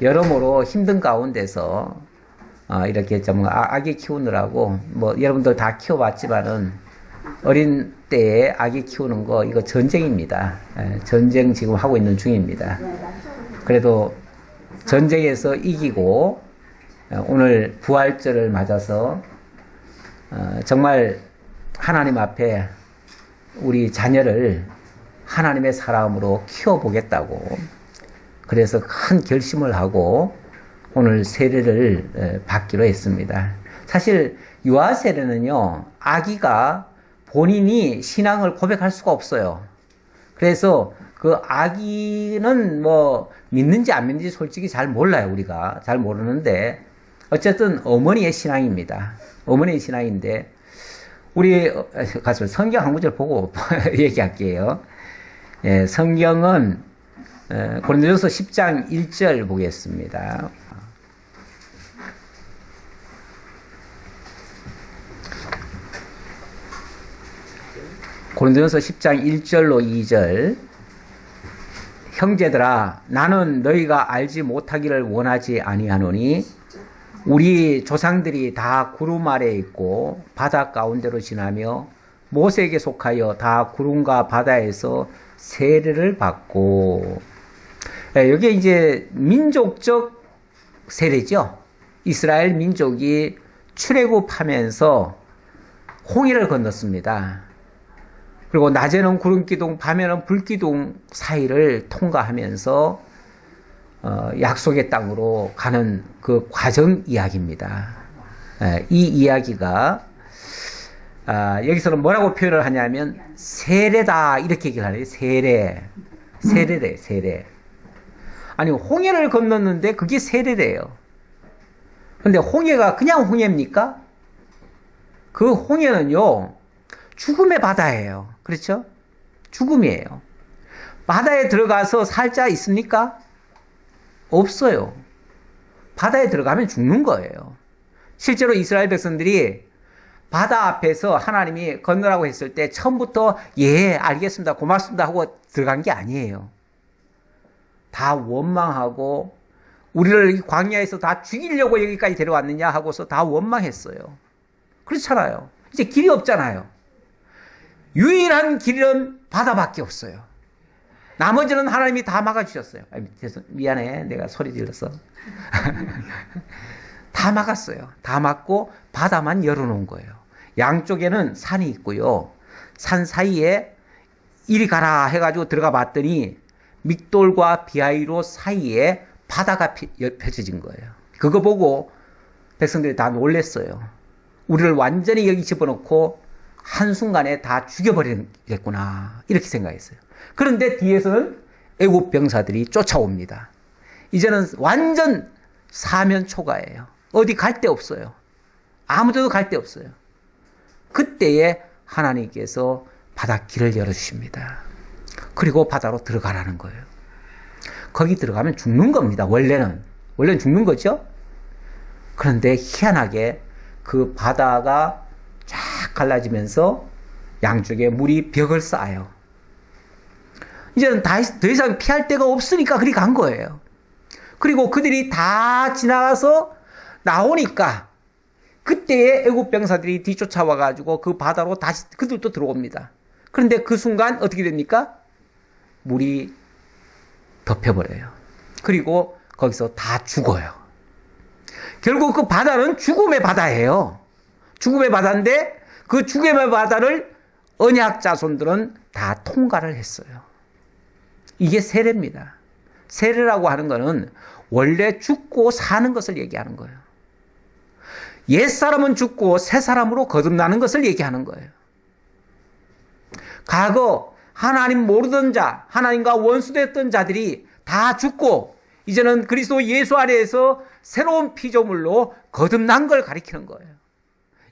여러모로 힘든 가운데서 이렇게 좀 아기 키우느라고, 뭐 여러분들 다 키워봤지만은 어린 때에 아기 키우는 거 이거 전쟁입니다. 전쟁 지금 하고 있는 중입니다. 그래도 전쟁에서 이기고 오늘 부활절을 맞아서 정말 하나님 앞에 우리 자녀를 하나님의 사람으로 키워보겠다고, 그래서 큰 결심을 하고 오늘 세례를 받기로 했습니다. 사실 유아 세례는요, 아기가 본인이 신앙을 고백할 수가 없어요. 그래서 그 아기는 뭐 믿는지 안 믿는지 솔직히 잘 몰라요. 우리가 잘 모르는데 어쨌든 어머니의 신앙입니다. 어머니의 신앙인데, 우리 가서 성경 한 구절 보고 얘기할게요. 예, 성경은 고린도전서 10장 1절 보겠습니다. 고린도전서 10장 1절로 2절. 형제들아, 나는 너희가 알지 못하기를 원하지 아니하노니 우리 조상들이 다 구름 아래에 있고 바다 가운데로 지나며 모세에게 속하여 다 구름과 바다에서 세례를 받고. 여기 이제 민족적 세례죠. 이스라엘 민족이 출애굽하면서 홍해를 건넜습니다. 그리고 낮에는 구름기둥, 밤에는 불기둥 사이를 통과하면서 약속의 땅으로 가는 그 과정 이야기입니다. 이 이야기가 여기서는 뭐라고 표현을 하냐면 세례다 이렇게 얘기를 하네요. 세례래. 세례. 아니, 홍해를 건넜는데 그게 세례래요. 근데 홍해가 그냥 홍해입니까? 그 홍해는요, 죽음의 바다예요. 그렇죠? 죽음이에요. 바다에 들어가서 살 자 있습니까? 없어요. 바다에 들어가면 죽는 거예요. 실제로 이스라엘 백성들이 바다 앞에서 하나님이 건너라고 했을 때 처음부터 예, 알겠습니다, 고맙습니다 하고 들어간 게 아니에요. 다 원망하고, 우리를 이 광야에서 다 죽이려고 여기까지 데려왔느냐 하고서 다 원망했어요. 그렇잖아요. 이제 길이 없잖아요. 유일한 길은 바다밖에 없어요. 나머지는 하나님이 다 막아주셨어요. 미안해, 내가 소리 질렀어. 다 막았어요. 다 막고 바다만 열어놓은 거예요. 양쪽에는 산이 있고요. 산 사이에 이리 가라 해가지고 들어가 봤더니 믹돌과 비하이로 사이에 바다가 펼쳐진 거예요. 그거 보고 백성들이 다 놀랬어요. 우리를 완전히 여기 집어넣고 한순간에 다 죽여버리겠구나, 이렇게 생각했어요. 그런데 뒤에서는 애국 병사들이 쫓아옵니다. 이제는 완전 사면초가예요. 어디 갈 데 없어요. 아무데도 갈 데 없어요. 그때에 하나님께서 바닷길을 열어주십니다. 그리고 바다로 들어가라는 거예요. 거기 들어가면 죽는 겁니다. 원래는 죽는 거죠. 그런데 희한하게 그 바다가 쫙 갈라지면서 양쪽에 물이 벽을 쌓아요. 이제는 더 이상 피할 데가 없으니까 그리 간 거예요. 그리고 그들이 다 지나가서 나오니까 그때에 애국 병사들이 뒤쫓아와 가지고 그 바다로 다시 그들도 들어옵니다. 그런데 그 순간 어떻게 됩니까? 물이 덮여버려요. 그리고 거기서 다 죽어요. 결국 그 바다는 죽음의 바다예요. 죽음의 바다인데 그 죽음의 바다를 언약 자손들은 다 통과를 했어요. 이게 세례입니다. 세례라고 하는 것은 원래 죽고 사는 것을 얘기하는 거예요. 옛사람은 죽고 새사람으로 거듭나는 것을 얘기하는 거예요. 과거 하나님 모르던 자, 하나님과 원수됐던 자들이 다 죽고 이제는 그리스도 예수 아래에서 새로운 피조물로 거듭난 걸 가리키는 거예요.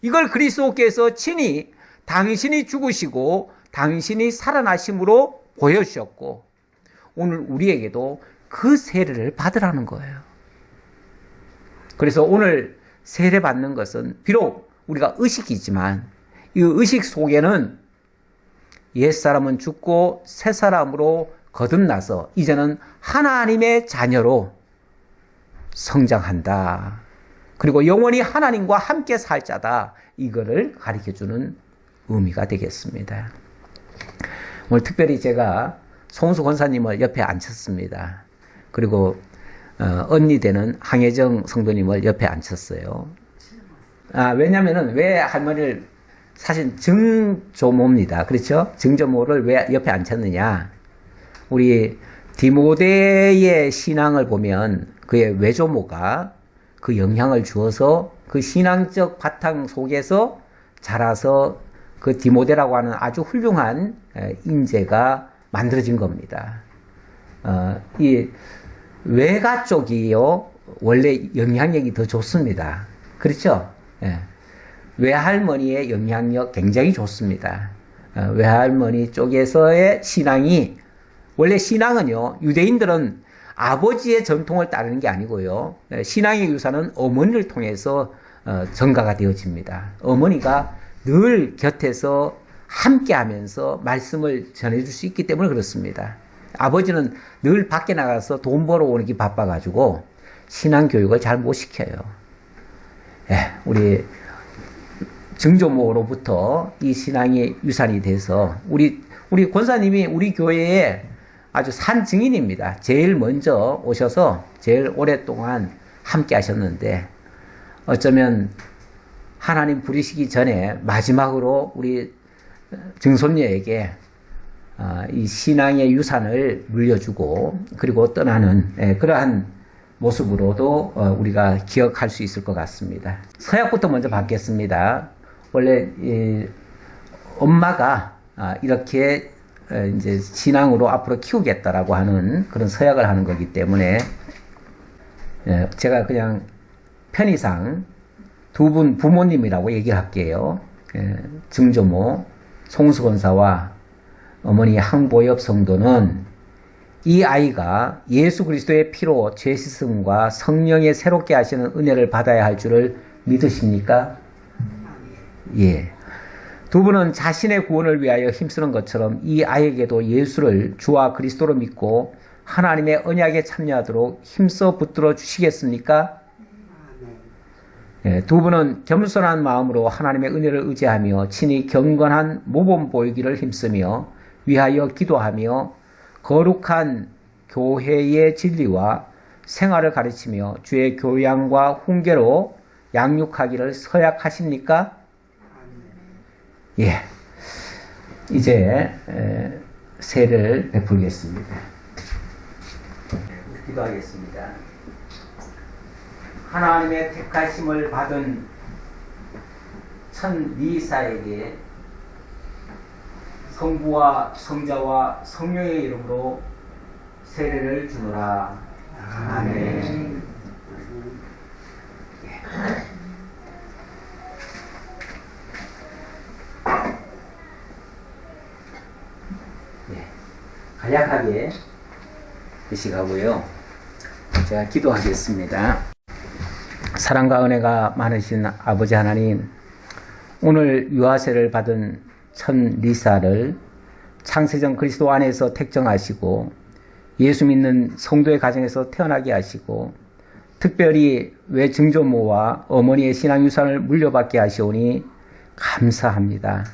이걸 그리스도께서 친히 당신이 죽으시고 당신이 살아나심으로 보여주셨고 오늘 우리에게도 그 세례를 받으라는 거예요. 그래서 오늘 세례 받는 것은 비록 우리가 의식이지만 이 의식 속에는 옛사람은 죽고 새사람으로 거듭나서 이제는 하나님의 자녀로 성장한다. 그리고 영원히 하나님과 함께 살 자다. 이거를 가르쳐주는 의미가 되겠습니다. 오늘 특별히 제가 송수 권사님을 옆에 앉혔습니다. 그리고 언니 되는 항혜정 성도님을 옆에 앉혔어요. 왜냐면은 왜 할머니를 사실 증조모입니다. 그렇죠? 증조모를 왜 옆에 앉혔느냐? 우리 디모데의 신앙을 보면 그의 외조모가 그 영향을 주어서 그 신앙적 바탕 속에서 자라서 그 디모데라고 하는 아주 훌륭한 인재가 만들어진 겁니다. 이 외가 쪽이요, 원래 영향력이 더 좋습니다. 그렇죠? 예. 외할머니의 영향력 굉장히 좋습니다. 외할머니 쪽에서의 신앙이, 원래 신앙은요, 유대인들은 아버지의 전통을 따르는 게 아니고요, 신앙의 유산은 어머니를 통해서 전가가 되어집니다. 어머니가 늘 곁에서 함께 하면서 말씀을 전해줄 수 있기 때문에 그렇습니다. 아버지는 늘 밖에 나가서 돈 벌어오는 게 바빠가지고 신앙 교육을 잘 못 시켜요. 우리 증조모로부터 이 신앙의 유산이 돼서 우리 권사님이 우리 교회에 아주 산 증인입니다. 제일 먼저 오셔서 제일 오랫동안 함께 하셨는데 어쩌면 하나님 부르시기 전에 마지막으로 우리 증손녀에게 이 신앙의 유산을 물려주고 그리고 떠나는 그러한 모습으로도 우리가 기억할 수 있을 것 같습니다. 서약부터 먼저 받겠습니다. 원래 엄마가 이렇게 이제 신앙으로 앞으로 키우겠다라고 하는 그런 서약을 하는 거기 때문에 제가 그냥 편의상 두 분 부모님이라고 얘기를 할게요. 증조모 송수 권사와 어머니 항보엽 성도는 이 아이가 예수 그리스도의 피로 죄 씻음과 성령의 새롭게 하시는 은혜를 받아야 할 줄을 믿으십니까? 예. 두 분은 자신의 구원을 위하여 힘쓰는 것처럼 이 아이에게도 예수를 주와 그리스도로 믿고 하나님의 언약에 참여하도록 힘써 붙들어 주시겠습니까? 예, 두 분은 겸손한 마음으로 하나님의 은혜를 의지하며 친히 경건한 모범 보이기를 힘쓰며 위하여 기도하며 거룩한 교회의 진리와 생활을 가르치며 주의 교양과 훈계로 양육하기를 서약하십니까? 예. 이제 세를 베풀겠습니다. 기도하겠습니다. 하나님의 택하심을 받은 천 미사에게 성부와 성자와 성령의 이름으로 세례를 주노라. 아멘. 간략하게 드시가고요. 제가 기도하겠습니다. 사랑과 은혜가 많으신 아버지 하나님, 오늘 유아세를 받은 천 리사를 창세전 그리스도 안에서 택정하시고 예수 믿는 성도의 가정에서 태어나게 하시고 특별히 외증조모와 어머니의 신앙유산을 물려받게 하시오니 감사합니다.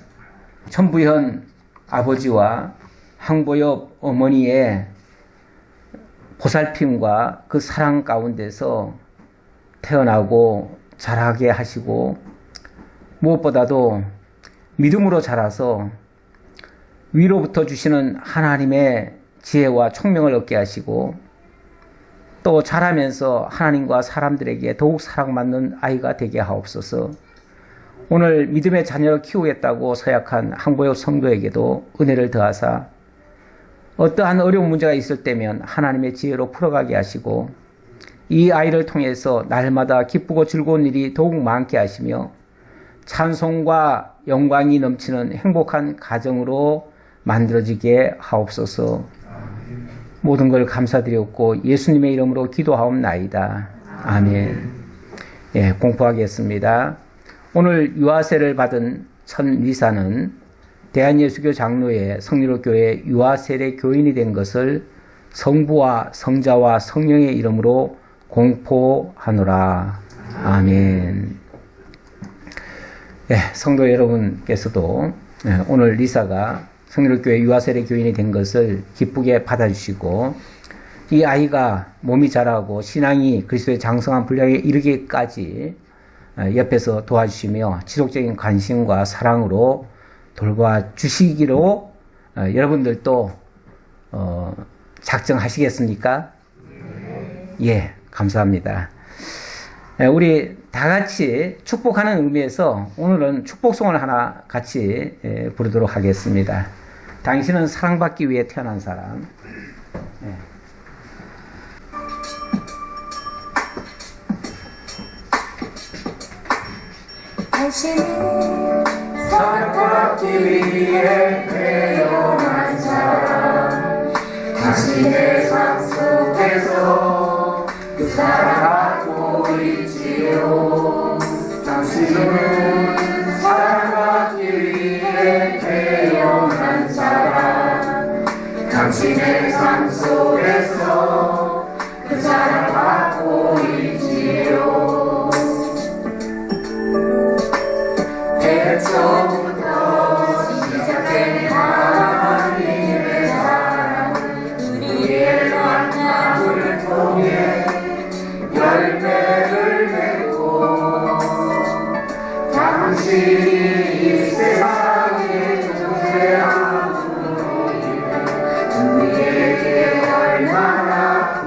천부현 아버지와 황보엽 어머니의 보살핌과 그 사랑 가운데서 태어나고 자라게 하시고 무엇보다도 믿음으로 자라서 위로부터 주시는 하나님의 지혜와 총명을 얻게 하시고 또 자라면서 하나님과 사람들에게 더욱 사랑받는 아이가 되게 하옵소서. 오늘 믿음의 자녀를 키우겠다고 서약한 황보엽 성도에게도 은혜를 더하사 어떠한 어려운 문제가 있을 때면 하나님의 지혜로 풀어가게 하시고 이 아이를 통해서 날마다 기쁘고 즐거운 일이 더욱 많게 하시며 찬송과 영광이 넘치는 행복한 가정으로 만들어지게 하옵소서. 모든 걸 감사드렸고 예수님의 이름으로 기도하옵나이다. 아멘. 예, 공포하겠습니다. 오늘 유아세를 받은 천 리사는 대한예수교 장로회 성리로교회 유아세례 교인이 된 것을 성부와 성자와 성령의 이름으로 공포하노라. 아멘. 예, 성도 여러분께서도 오늘 리사가 성리로교회 유아세례 교인이 된 것을 기쁘게 받아주시고 이 아이가 몸이 자라고 신앙이 그리스도의 장성한 분량에 이르기까지 옆에서 도와주시며 지속적인 관심과 사랑으로 돌봐주시기로 여러분들도 작정하시겠습니까? 예, 감사합니다. 우리 다 같이 축복하는 의미에서 오늘은 축복송을 하나 같이 부르도록 하겠습니다. 당신은 사랑받기 위해 태어난 사람. 당신은 사랑받기 위해 태어난 사람. 당신의 삶 속에서 그 사랑받고 있지요. 당신은 사랑받기 위해 태어난 사람. 당신의 삶 속에서 그 사랑받고 있지요. 태초부터 시작된 하나님의 사랑은 우리의 만남을 통해 열매를 맺고 당신이 이 세상에 존재함으로 인해 우리에게 얼마나 큰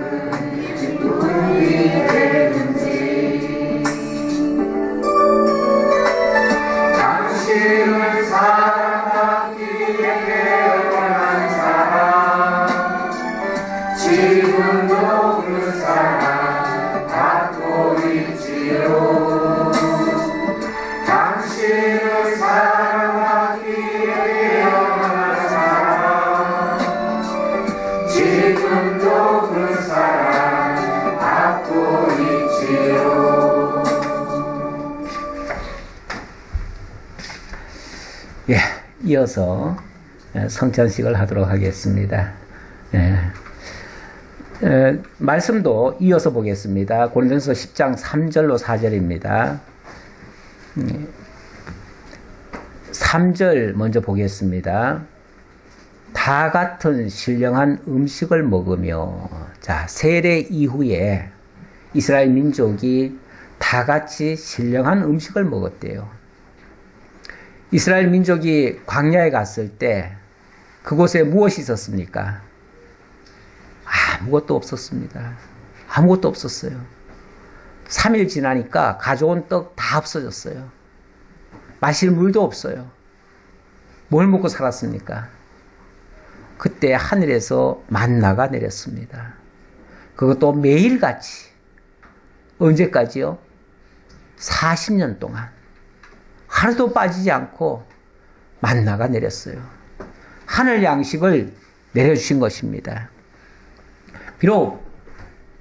기쁨이 되는지. 당신은 사랑받기 위해 태어난 사람. 지금도 그 사랑 받고 있지요. 당신은 사랑받기 위해 태어난 사람. 지금도 그 사랑 받고 있지요. 예, 이어서 성찬식을 하도록 하겠습니다. 말씀도 이어서 보겠습니다. 고린도전서 10장 3절로 4절입니다. 3절 먼저 보겠습니다. 다 같은 신령한 음식을 먹으며, 자, 세례 이후에 이스라엘 민족이 다 같이 신령한 음식을 먹었대요. 이스라엘 민족이 광야에 갔을 때 그곳에 무엇이 있었습니까? 아무것도 없었습니다. 아무것도 없었어요. 3일 지나니까 가져온 떡 다 없어졌어요. 마실 물도 없어요. 뭘 먹고 살았습니까? 그때 하늘에서 만나가 내렸습니다. 그것도 매일같이. 언제까지요? 40년 동안. 하루도 빠지지 않고 만나가 내렸어요. 하늘 양식을 내려주신 것입니다. 비록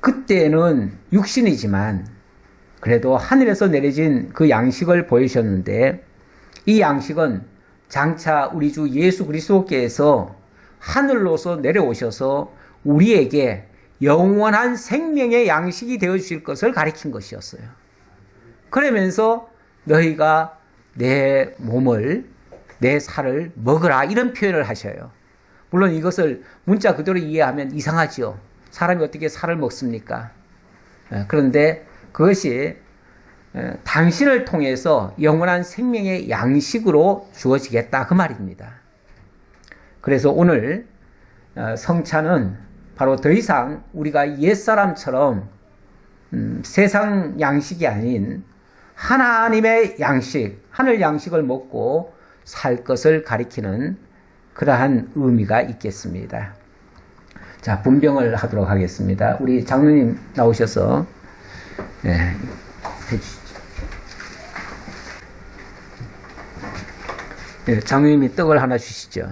그때는 육신이지만 그래도 하늘에서 내려진 그 양식을 보이셨는데 이 양식은 장차 우리 주 예수 그리스도께서 하늘로서 내려오셔서 우리에게 영원한 생명의 양식이 되어 주실 것을 가리킨 것이었어요. 그러면서 너희가 내 몸을, 내 살을 먹으라, 이런 표현을 하셔요. 물론 이것을 문자 그대로 이해하면 이상하지요. 사람이 어떻게 살을 먹습니까? 그런데 그것이 당신을 통해서 영원한 생명의 양식으로 주어지겠다, 그 말입니다. 그래서 오늘 성찬은 바로 더 이상 우리가 옛사람처럼 세상 양식이 아닌 하나님의 양식, 하늘 양식을 먹고 살 것을 가리키는 그러한 의미가 있겠습니다. 자, 분병을 하도록 하겠습니다. 우리 장로님 나오셔서 해주시죠. 장로님이 떡을 하나 주시죠.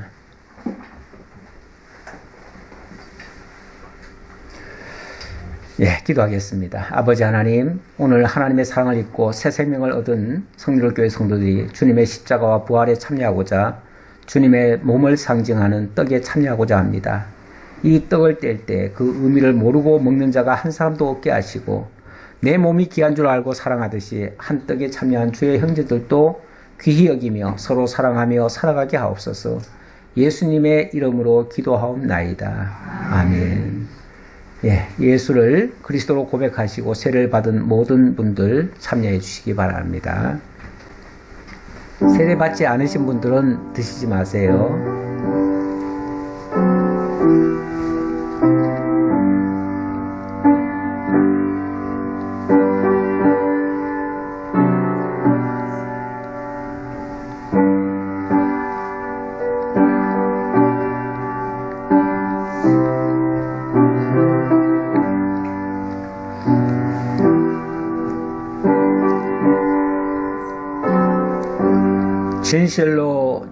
기도하겠습니다. 아버지 하나님, 오늘 하나님의 사랑을 입고 새 생명을 얻은 성결교회 성도들이 주님의 십자가와 부활에 참여하고자 주님의 몸을 상징하는 떡에 참여하고자 합니다. 이 떡을 뗄 때 그 의미를 모르고 먹는 자가 한 사람도 없게 하시고, 내 몸이 귀한 줄 알고 사랑하듯이 한 떡에 참여한 주의 형제들도 귀히 여기며 서로 사랑하며 살아가게 하옵소서. 예수님의 이름으로 기도하옵나이다. 아멘. 예수를 그리스도로 고백하시고 세례를 받은 모든 분들 참여해 주시기 바랍니다. 세례 받지 않으신 분들은 드시지 마세요.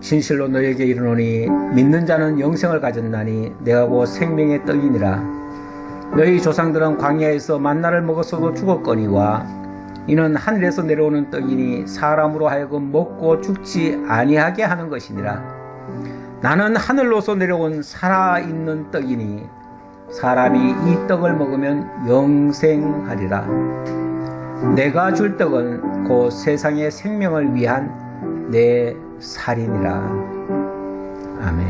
진실로 너에게 이르노니 믿는 자는 영생을 가졌나니 내가 곧 생명의 떡이니라. 너희 조상들은 광야에서 만나를 먹었어도 죽었거니와 이는 하늘에서 내려오는 떡이니 사람으로 하여금 먹고 죽지 아니하게 하는 것이니라. 나는 하늘로서 내려온 살아있는 떡이니 사람이 이 떡을 먹으면 영생하리라. 내가 줄 떡은 곧 세상의 생명을 위한 내 살이니라. 아멘.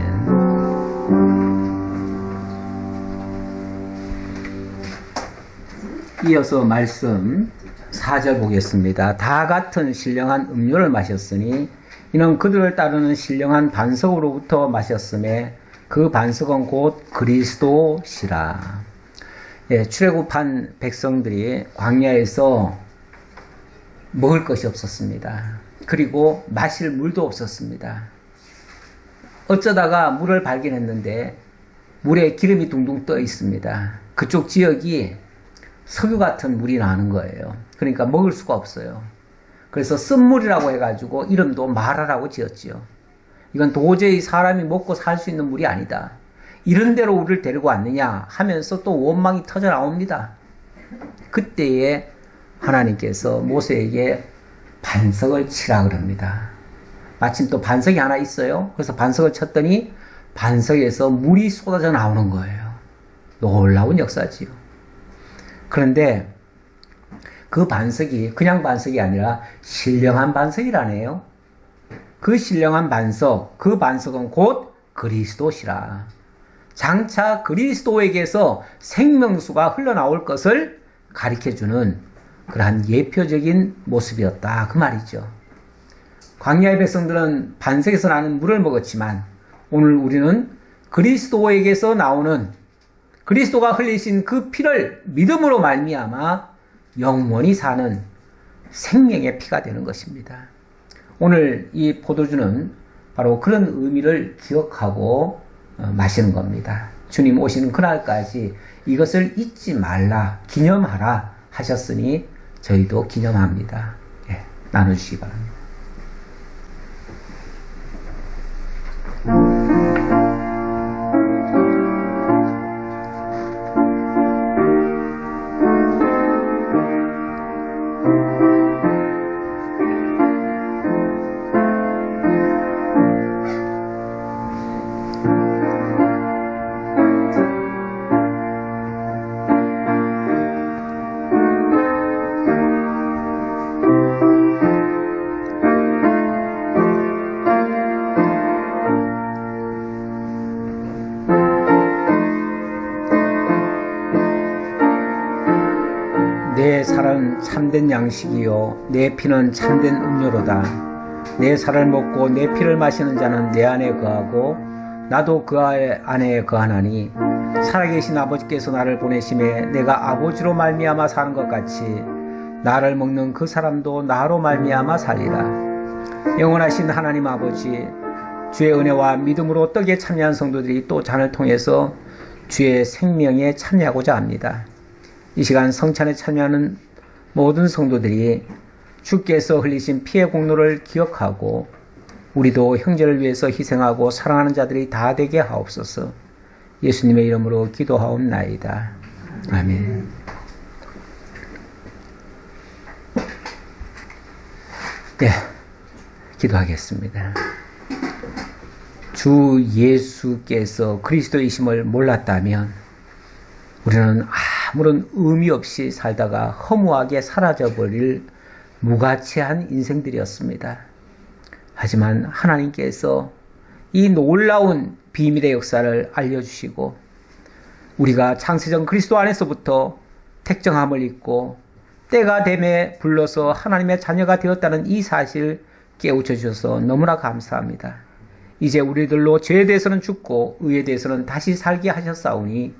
이어서 말씀 4절 보겠습니다. 다 같은 신령한 음료를 마셨으니 이는 그들을 따르는 신령한 반석으로부터 마셨음에 그 반석은 곧 그리스도시라. 출애굽한 백성들이 광야에서 먹을 것이 없었습니다. 그리고 마실 물도 없었습니다. 어쩌다가 물을 발견했는데 물에 기름이 둥둥 떠 있습니다. 그쪽 지역이 석유 같은 물이 나는 거예요. 그러니까 먹을 수가 없어요. 그래서 쓴물이라고 해가지고 이름도 마라라고 지었지요. 이건 도저히 사람이 먹고 살 수 있는 물이 아니다. 이런 데로 우리를 데리고 왔느냐 하면서 또 원망이 터져 나옵니다. 그때에 하나님께서 모세에게 반석을 치라 그럽니다. 마침 또 반석이 하나 있어요. 그래서 반석을 쳤더니 반석에서 물이 쏟아져 나오는 거예요. 놀라운 역사지요. 그런데 그 반석이 그냥 반석이 아니라 신령한 반석이라네요. 그 신령한 반석, 그 반석은 곧 그리스도시라. 장차 그리스도에게서 생명수가 흘러나올 것을 가리켜주는 그러한 예표적인 모습이었다, 그 말이죠. 광야의 백성들은 반석에서 나는 물을 먹었지만 오늘 우리는 그리스도에게서 나오는, 그리스도가 흘리신 그 피를 믿음으로 말미암아 영원히 사는 생명의 피가 되는 것입니다. 오늘 이 포도주는 바로 그런 의미를 기억하고 마시는 겁니다. 주님 오시는 그날까지 이것을 잊지 말라, 기념하라 하셨으니 저희도 기념합니다. 나눠주시기 바랍니다. 내 살은 참된 양식이요 내 피는 참된 음료로다. 내 살을 먹고 내 피를 마시는 자는 내 안에 거하고 나도 그 안에 거하나니 살아계신 아버지께서 나를 보내심에 내가 아버지로 말미암아 사는 것 같이 나를 먹는 그 사람도 나로 말미암아 살리라. 영원하신 하나님 아버지, 주의 은혜와 믿음으로 떡에 참여한 성도들이 또 잔을 통해서 주의 생명에 참여하고자 합니다. 이 시간 성찬에 참여하는 모든 성도들이 주께서 흘리신 피의 공로를 기억하고 우리도 형제를 위해서 희생하고 사랑하는 자들이 다 되게 하옵소서. 예수님의 이름으로 기도하옵나이다. 아멘. 네, 기도하겠습니다. 주 예수께서 그리스도이심을 몰랐다면 우리는 아무런 의미 없이 살다가 허무하게 사라져버릴 무가치한 인생들이었습니다. 하지만 하나님께서 이 놀라운 비밀의 역사를 알려주시고 우리가 창세전 그리스도 안에서부터 택정함을 입고 때가 됨에 불러서 하나님의 자녀가 되었다는 이 사실 깨우쳐 주셔서 너무나 감사합니다. 이제 우리들로 죄에 대해서는 죽고 의에 대해서는 다시 살게 하셨사오니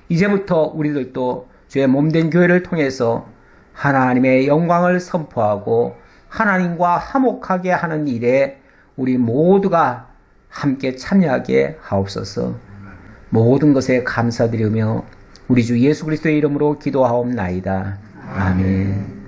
이제부터 우리들도 주의 몸된 교회를 통해서 하나님의 영광을 선포하고 하나님과 화목하게 하는 일에 우리 모두가 함께 참여하게 하옵소서. 모든 것에 감사드리며 우리 주 예수 그리스도의 이름으로 기도하옵나이다. 아멘.